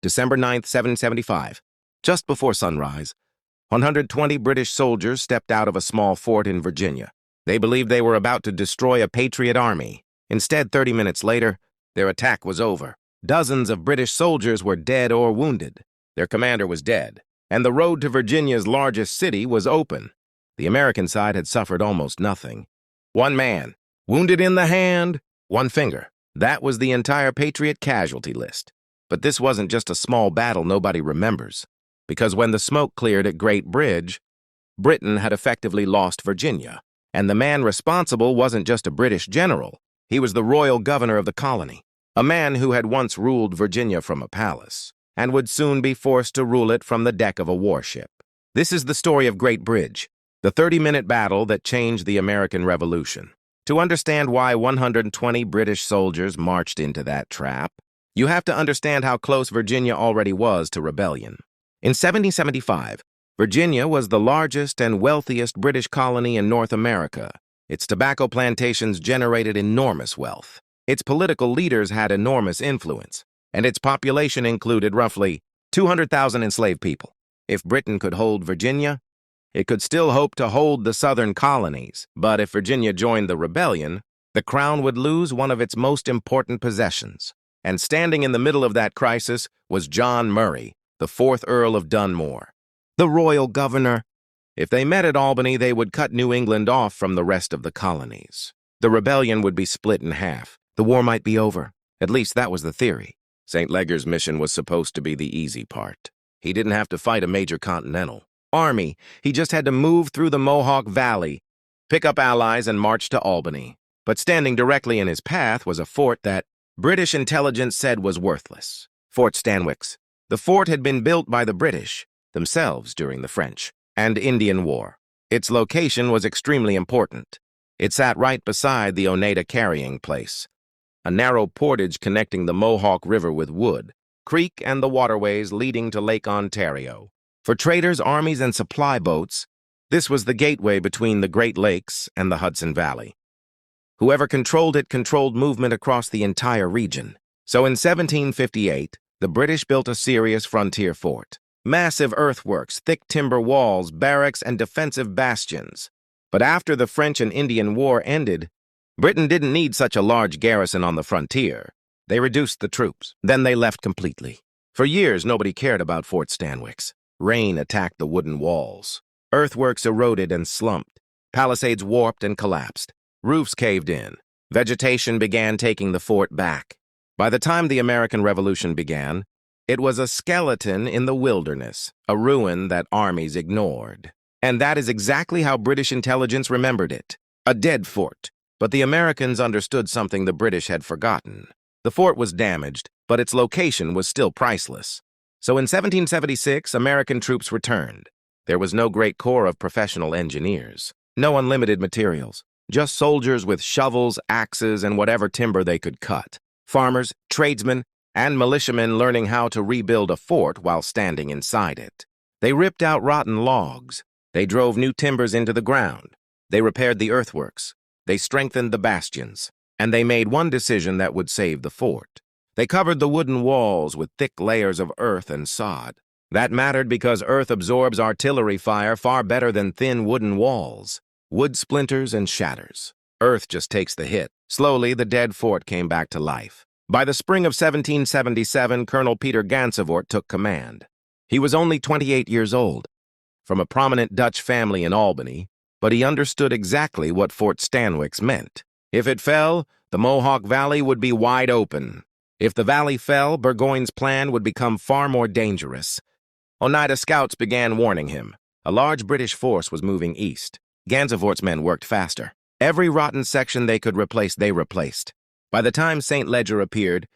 December 9th, 1775. Just before sunrise, 120 British soldiers stepped out of a small fort in Virginia. They believed they were about to destroy a Patriot army. Instead, 30 minutes later, their attack was over. Dozens of British soldiers were dead or wounded. Their commander was dead, and the road to Virginia's largest city was open. The American side had suffered almost nothing. One man, wounded in the hand, one finger. That was the entire Patriot casualty list. But this wasn't just a small battle nobody remembers, because when the smoke cleared at Great Bridge, Britain had effectively lost Virginia, and the man responsible wasn't just a British general. He was the royal governor of the colony, a man who had once ruled Virginia from a palace, and would soon be forced to rule it from the deck of a warship. This is the story of Great Bridge, the 30-minute battle that changed the American Revolution. To understand why 120 British soldiers marched into that trap, you have to understand how close Virginia already was to rebellion. In 1775, Virginia was the largest and wealthiest British colony in North America. Its tobacco plantations generated enormous wealth. Its political leaders had enormous influence, and its population included roughly 200,000 enslaved people. If Britain could hold Virginia, it could still hope to hold the southern colonies. But if Virginia joined the rebellion, the crown would lose one of its most important possessions. And standing in the middle of that crisis was John Murray, the 4th Earl of Dunmore, the royal governor. If they met at Albany, they would cut New England off from the rest of the colonies. The rebellion would be split in half. The war might be over. At least that was the theory. St. Leger's mission was supposed to be the easy part. He didn't have to fight a major continental army. He just had to move through the Mohawk Valley, pick up allies, and march to Albany. But standing directly in his path was a fort that British intelligence said was worthless. Fort Stanwix. The fort had been built by the British themselves during the French and Indian War. Its location was extremely important. It sat right beside the Oneida carrying place, a narrow portage connecting the Mohawk River with Wood Creek and the waterways leading to Lake Ontario. For traders, armies, and supply boats, this was the gateway between the Great Lakes and the Hudson Valley. Whoever controlled it controlled movement across the entire region. So in 1758, the British built a serious frontier fort. Massive earthworks, thick timber walls, barracks, and defensive bastions. But after the French and Indian War ended, Britain didn't need such a large garrison on the frontier. They reduced the troops. Then they left completely. For years, nobody cared about Fort Stanwix. Rain attacked the wooden walls. Earthworks eroded and slumped. Palisades warped and collapsed. Roofs caved in. Vegetation began taking the fort back. By the time the American Revolution began, it was a skeleton in the wilderness, a ruin that armies ignored. And that is exactly how British intelligence remembered it. A dead fort. But the Americans understood something the British had forgotten. The fort was damaged, but its location was still priceless. So in 1776, American troops returned. There was no great corps of professional engineers, no unlimited materials. Just soldiers with shovels, axes, and whatever timber they could cut. Farmers, tradesmen, and militiamen learning how to rebuild a fort while standing inside it. They ripped out rotten logs. They drove new timbers into the ground. They repaired the earthworks. They strengthened the bastions. And they made one decision that would save the fort. They covered the wooden walls with thick layers of earth and sod. That mattered because earth absorbs artillery fire far better than thin wooden walls. Wood splinters and shatters. Earth just takes the hit. Slowly, the dead fort came back to life. By the spring of 1777, Colonel Peter Gansevoort took command. He was only 28 years old, from a prominent Dutch family in Albany, but he understood exactly what Fort Stanwix meant. If it fell, the Mohawk Valley would be wide open. If the valley fell, Burgoyne's plan would become far more dangerous. Oneida scouts began warning him. A large British force was moving east. Gansevoort's men worked faster. Every rotten section they could replace, they replaced. By the time St. Leger appeared,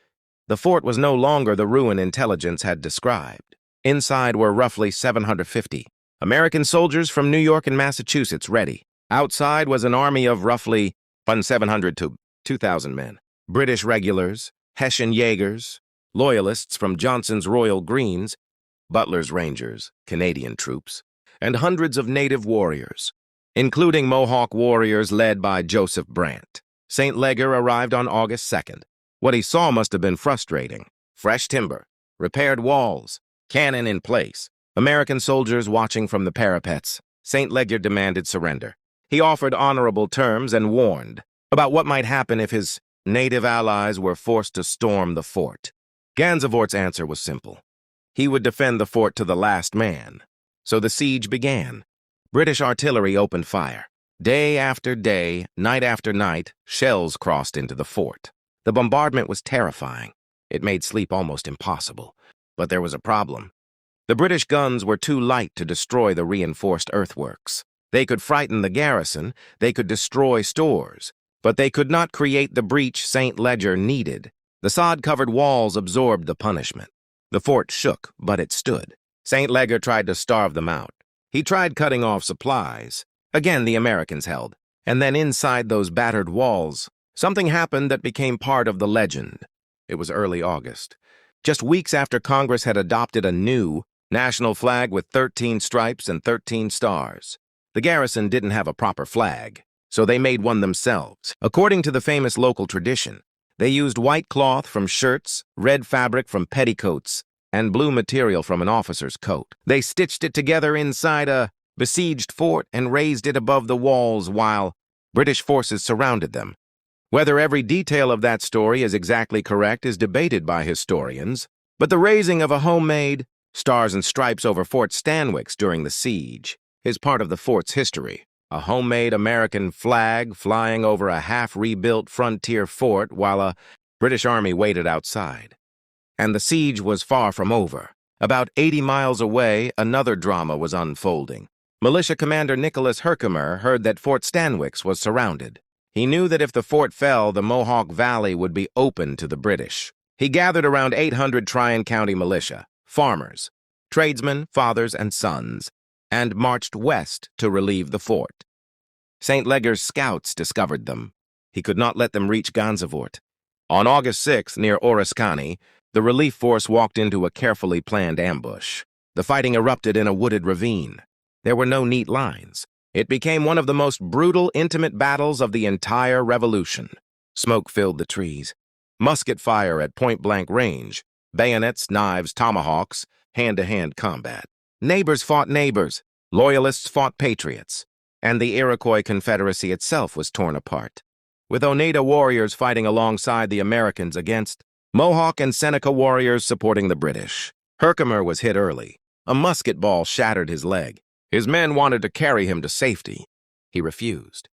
the fort was no longer the ruin intelligence had described. Inside were roughly 750 American soldiers from New York and Massachusetts ready. Outside was an army of roughly 700 to 2,000 men. British regulars, Hessian Jaegers, loyalists from Johnson's Royal Greens, Butler's Rangers, Canadian troops, and hundreds of native warriors, including Mohawk warriors led by Joseph Brant. St. Leger arrived on August 2nd. What he saw must have been frustrating. Fresh timber, repaired walls, cannon in place. American soldiers watching from the parapets. St. Leger demanded surrender. He offered honorable terms and warned about what might happen if his native allies were forced to storm the fort. Gansevoort's answer was simple. He would defend the fort to the last man. So the siege began. British artillery opened fire. Day after day, night after night, shells crossed into the fort. The bombardment was terrifying. It made sleep almost impossible. But there was a problem. The British guns were too light to destroy the reinforced earthworks. They could frighten the garrison, they could destroy stores, but they could not create the breach St. Leger needed. The sod-covered walls absorbed the punishment. The fort shook, but it stood. St. Leger tried to starve them out. He tried cutting off supplies. Again, the Americans held. And then inside those battered walls, something happened that became part of the legend. It was early August. Just weeks after Congress had adopted a new national flag with 13 stripes and 13 stars. The garrison didn't have a proper flag, so they made one themselves. According to the famous local tradition, they used white cloth from shirts, red fabric from petticoats, and blue material from an officer's coat. They stitched it together inside a besieged fort and raised it above the walls while British forces surrounded them. Whether every detail of that story is exactly correct is debated by historians, but the raising of a homemade stars and stripes over Fort Stanwix during the siege is part of the fort's history. A homemade American flag flying over a half-rebuilt frontier fort while a British army waited outside. And the siege was far from over. About 80 miles away, another drama was unfolding. Militia Commander Nicholas Herkimer heard that Fort Stanwix was surrounded. He knew that if the fort fell, the Mohawk Valley would be open to the British. He gathered around 800 Tryon County militia, farmers, tradesmen, fathers, and sons, and marched west to relieve the fort. St. Leger's scouts discovered them. He could not let them reach Gansevoort. On August 6th, near Oriskany, the relief force walked into a carefully planned ambush. The fighting erupted in a wooded ravine. There were no neat lines. It became one of the most brutal, intimate battles of the entire Revolution. Smoke filled the trees. Musket fire at point-blank range. Bayonets, knives, tomahawks, hand-to-hand combat. Neighbors fought neighbors. Loyalists fought patriots. And the Iroquois Confederacy itself was torn apart, with Oneida warriors fighting alongside the Americans against Mohawk and Seneca warriors supporting the British. Herkimer was hit early. A musket ball shattered his leg. His men wanted to carry him to safety. He refused.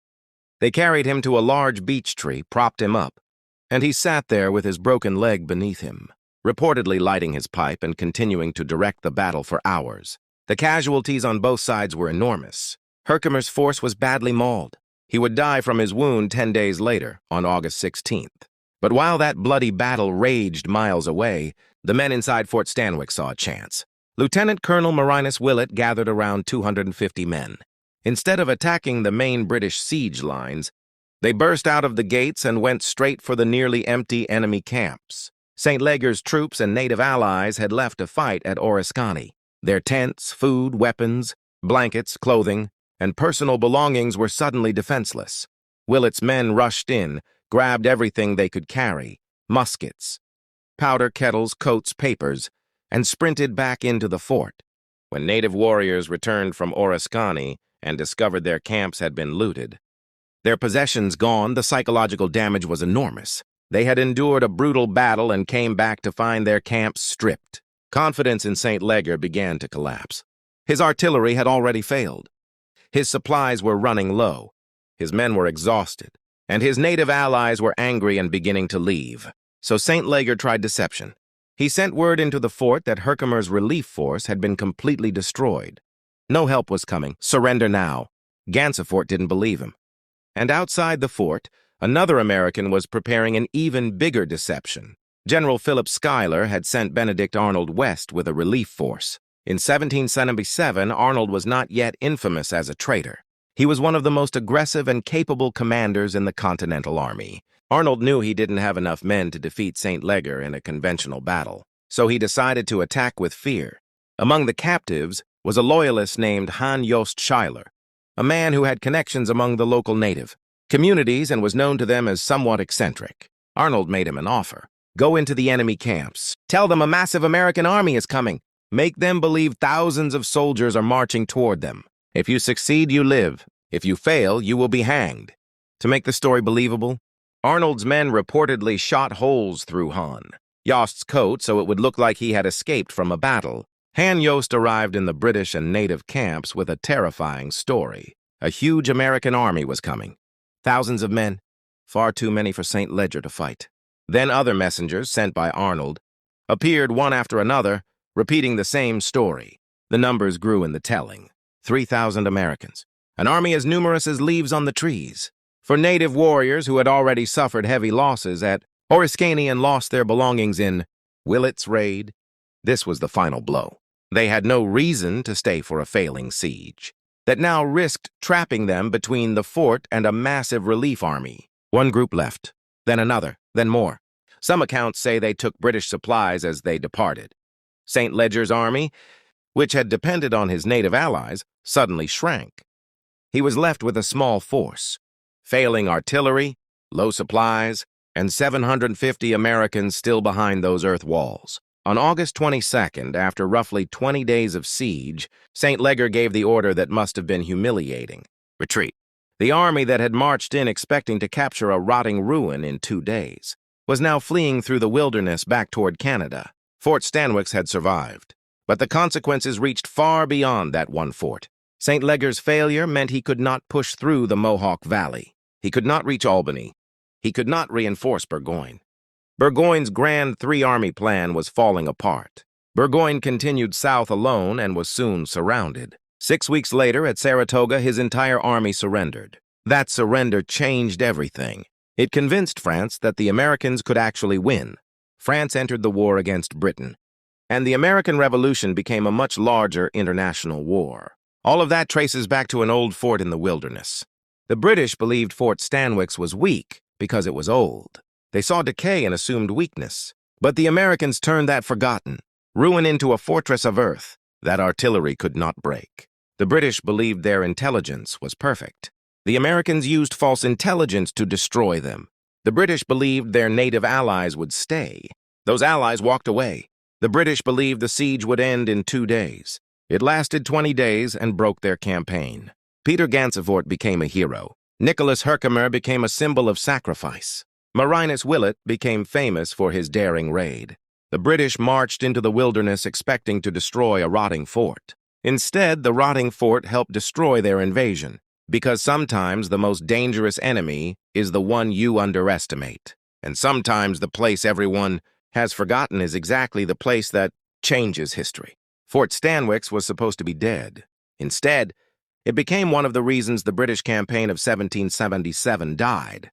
They carried him to a large beech tree, propped him up, and he sat there with his broken leg beneath him, reportedly lighting his pipe and continuing to direct the battle for hours. The casualties on both sides were enormous. Herkimer's force was badly mauled. He would die from his wound 10 days later, on August 16th. But while that bloody battle raged miles away, the men inside Fort Stanwix saw a chance. Lieutenant Colonel Marinus Willett gathered around 250 men. Instead of attacking the main British siege lines, they burst out of the gates and went straight for the nearly empty enemy camps. St. Leger's troops and native allies had left to fight at Oriskany. Their tents, food, weapons, blankets, clothing, and personal belongings were suddenly defenseless. Willett's men rushed in, grabbed everything they could carry, muskets, powder kettles, coats, papers, and sprinted back into the fort. When native warriors returned from Oriskany and discovered their camps had been looted, their possessions gone, the psychological damage was enormous. They had endured a brutal battle and came back to find their camps stripped. Confidence in St. Leger began to collapse. His artillery had already failed. His supplies were running low. His men were exhausted, and his native allies were angry and beginning to leave. So St. Leger tried deception. He sent word into the fort that Herkimer's relief force had been completely destroyed. No help was coming. Surrender now. Gansevoort didn't believe him. And outside the fort, another American was preparing an even bigger deception. General Philip Schuyler had sent Benedict Arnold west with a relief force. In 1777, Arnold was not yet infamous as a traitor. He was one of the most aggressive and capable commanders in the Continental Army. Arnold knew he didn't have enough men to defeat St. Leger in a conventional battle, so he decided to attack with fear. Among the captives was a loyalist named Hans Jost Schuyler, a man who had connections among the local native communities and was known to them as somewhat eccentric. Arnold made him an offer. Go into the enemy camps. Tell them a massive American army is coming. Make them believe thousands of soldiers are marching toward them. If you succeed, you live. If you fail, you will be hanged. To make the story believable, Arnold's men reportedly shot holes through Han Jost's coat so it would look like he had escaped from a battle. Han Jost arrived in the British and native camps with a terrifying story. A huge American army was coming. Thousands of men, far too many for St. Ledger to fight. Then other messengers, sent by Arnold, appeared one after another, repeating the same story. The numbers grew in the telling. 3,000 Americans. An army as numerous as leaves on the trees. For native warriors who had already suffered heavy losses at Oriskany and lost their belongings in Willett's raid, this was the final blow. They had no reason to stay for a failing siege that now risked trapping them between the fort and a massive relief army. One group left, then another, then more. Some accounts say they took British supplies as they departed. St. Ledger's army, which had depended on his native allies, suddenly shrank. He was left with a small force, failing artillery, low supplies, and 750 Americans still behind those earth walls. On August 22nd, after roughly 20 days of siege, St. Ledger gave the order that must have been humiliating. Retreat. The army that had marched in expecting to capture a rotting ruin in 2 days was now fleeing through the wilderness back toward Canada. Fort Stanwix had survived, but the consequences reached far beyond that one fort. St. Ledger's failure meant he could not push through the Mohawk Valley. He could not reach Albany. He could not reinforce Burgoyne. Burgoyne's grand three-army plan was falling apart. Burgoyne continued south alone and was soon surrounded. 6 weeks later, at Saratoga, his entire army surrendered. That surrender changed everything. It convinced France that the Americans could actually win. France entered the war against Britain, and the American Revolution became a much larger international war. All of that traces back to an old fort in the wilderness. The British believed Fort Stanwix was weak because it was old. They saw decay and assumed weakness. But the Americans turned that forgotten ruin into a fortress of earth that artillery could not break. The British believed their intelligence was perfect. The Americans used false intelligence to destroy them. The British believed their native allies would stay. Those allies walked away. The British believed the siege would end in 2 days. It lasted 20 days and broke their campaign. Peter Gansevoort became a hero. Nicholas Herkimer became a symbol of sacrifice. Marinus Willett became famous for his daring raid. The British marched into the wilderness expecting to destroy a rotting fort. Instead, the rotting fort helped destroy their invasion, because sometimes the most dangerous enemy is the one you underestimate. And sometimes the place everyone has forgotten is exactly the place that changes history. Fort Stanwix was supposed to be dead. Instead, it became one of the reasons the British campaign of 1777 died.